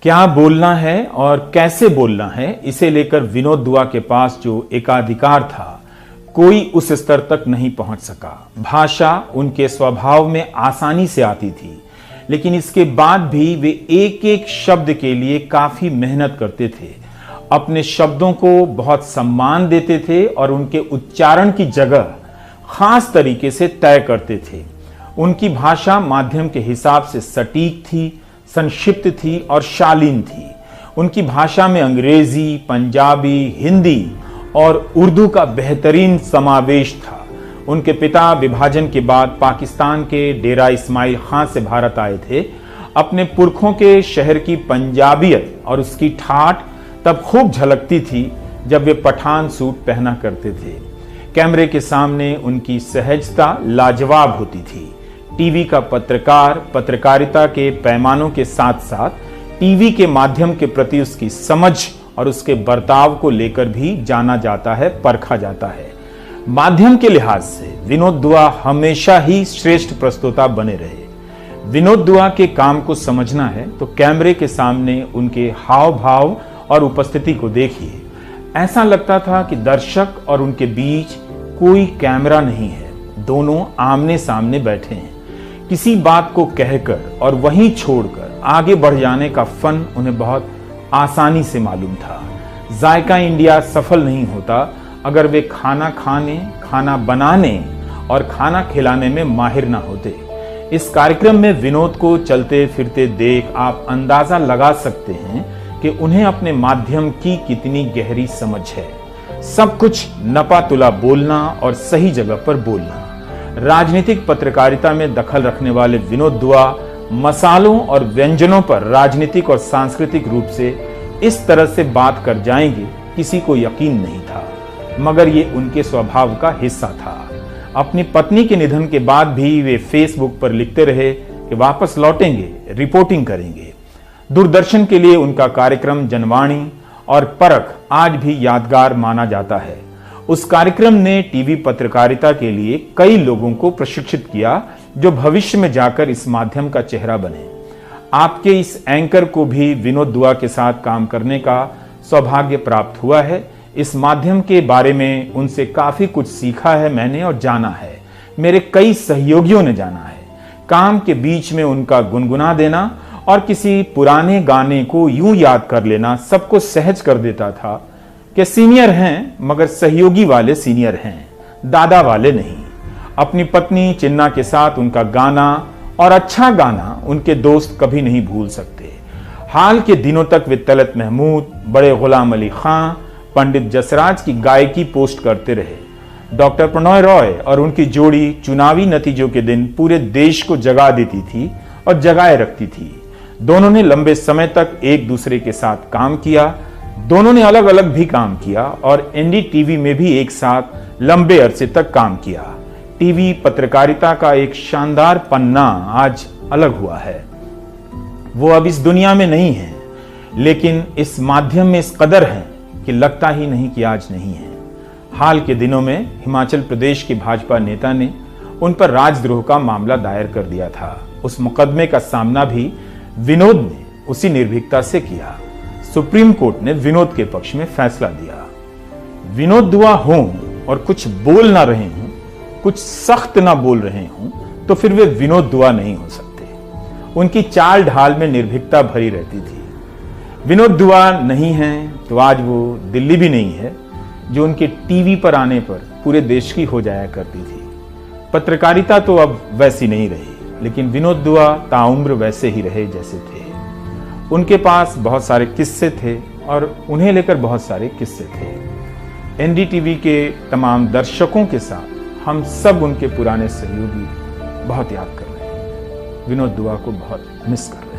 क्या बोलना है और कैसे बोलना है, इसे लेकर विनोद दुआ के पास जो एकाधिकार था, कोई उस स्तर तक नहीं पहुंच सका। भाषा उनके स्वभाव में आसानी से आती थी, लेकिन इसके बाद भी वे एक एक शब्द के लिए काफी मेहनत करते थे। अपने शब्दों को बहुत सम्मान देते थे और उनके उच्चारण की जगह खास तरीके से तय करते थे। उनकी भाषा माध्यम के हिसाब से सटीक थी, संक्षिप्त थी और शालीन थी। उनकी भाषा में अंग्रेजी, पंजाबी, हिंदी और उर्दू का बेहतरीन समावेश था। उनके पिता विभाजन के बाद पाकिस्तान के डेरा इस्माइल खां से भारत आए थे। अपने पुरखों के शहर की पंजाबियत और उसकी ठाठ तब खूब झलकती थी जब वे पठान सूट पहना करते थे। कैमरे के सामने उनकी सहजता लाजवाब होती थी। टीवी का पत्रकार पत्रकारिता के पैमानों के साथ साथ टीवी के माध्यम के प्रति उसकी समझ और उसके बर्ताव को लेकर भी जाना जाता है, परखा जाता है। माध्यम के लिहाज से विनोद दुआ हमेशा ही श्रेष्ठ प्रस्तोता बने रहे। विनोद दुआ के काम को समझना है तो कैमरे के सामने उनके हाव भाव और उपस्थिति को देखिए। ऐसा लगता था कि दर्शक और उनके बीच कोई कैमरा नहीं है, दोनों आमने सामने बैठे हैं। किसी बात को कहकर और वहीं छोड़कर आगे बढ़ जाने का फन उन्हें बहुत आसानी से मालूम था। जायका इंडिया सफल नहीं होता अगर वे खाना खाने, खाना बनाने और खाना खिलाने में माहिर ना होते। इस कार्यक्रम में विनोद को चलते फिरते देख आप अंदाजा लगा सकते हैं कि उन्हें अपने माध्यम की कितनी गहरी समझ है। सब कुछ नपातुला बोलना और सही जगह पर बोलना। राजनीतिक पत्रकारिता में दखल रखने वाले विनोद दुआ मसालों और व्यंजनों पर राजनीतिक और सांस्कृतिक रूप से इस तरह से बात कर जाएंगे, किसी को यकीन नहीं था, मगर ये उनके स्वभाव का हिस्सा था। अपनी पत्नी के निधन के बाद भी वे फेसबुक पर लिखते रहे कि वापस लौटेंगे, रिपोर्टिंग करेंगे। दूरदर्शन के लिए उनका कार्यक्रम जनवाणी और परख आज भी यादगार माना जाता है। उस कार्यक्रम ने टीवी पत्रकारिता के लिए कई लोगों को प्रशिक्षित किया जो भविष्य में जाकर इस माध्यम का चेहरा बने। आपके इस एंकर को भी विनोद दुआ के साथ काम करने का सौभाग्य प्राप्त हुआ है। इस माध्यम के बारे में उनसे काफी कुछ सीखा है मैंने और जाना है। मेरे कई सहयोगियों ने जाना है। काम के बीच में उनका गुनगुना देना और किसी पुराने गाने को यूं याद कर लेना सबको सहज कर देता था कि सीनियर हैं मगर सहयोगी वाले सीनियर हैं, दादा वाले नहीं। अपनी पत्नी चिन्ना के साथ उनका गाना और अच्छा गाना उनके दोस्त कभी नहीं भूल सकते। हाल के दिनों तक वे तलत महमूद, बड़े गुलाम अली खां, पंडित जसराज की गायकी पोस्ट करते रहे। डॉक्टर प्रणय रॉय और उनकी जोड़ी चुनावी नतीजों के दिन पूरे देश को जगा देती थी और जगाए रखती थी। दोनों ने लंबे समय तक एक दूसरे के साथ काम किया। दोनों ने अलग अलग भी काम किया और एनडीटीवी में भी एक साथ लंबे अरसे तक काम किया। टीवी पत्रकारिता का एक शानदार पन्ना आज अलग हुआ है। वो अब इस दुनिया में नहीं है, लेकिन इस माध्यम में इस कदर है कि लगता ही नहीं कि आज नहीं है। हाल के दिनों में हिमाचल प्रदेश के भाजपा नेता ने उन पर राजद्रोह का मामला दायर कर दिया था। उस मुकदमे का सामना भी विनोद ने उसी निर्भीकता से किया। सुप्रीम कोर्ट ने विनोद के पक्ष में फैसला दिया। विनोद दुआ हों और कुछ बोल ना रहे हों, कुछ सख्त ना बोल रहे हों, तो फिर वे विनोद दुआ नहीं हो सकते। उनकी चाल ढाल में निर्भीकता भरी रहती थी। विनोद दुआ नहीं है तो आज वो दिल्ली भी नहीं है जो उनके टीवी पर आने पर पूरे देश की हो जाया करती थी। पत्रकारिता तो अब वैसी नहीं रही, लेकिन विनोद दुआ ताउम्र वैसे ही रहे जैसे थे। उनके पास बहुत सारे किस्से थे और उन्हें लेकर बहुत सारे किस्से थे। एनडीटीवी के तमाम दर्शकों के साथ हम सब उनके पुराने सहयोगी बहुत याद कर रहे हैं। विनोद दुआ को बहुत मिस कर रहे हैं।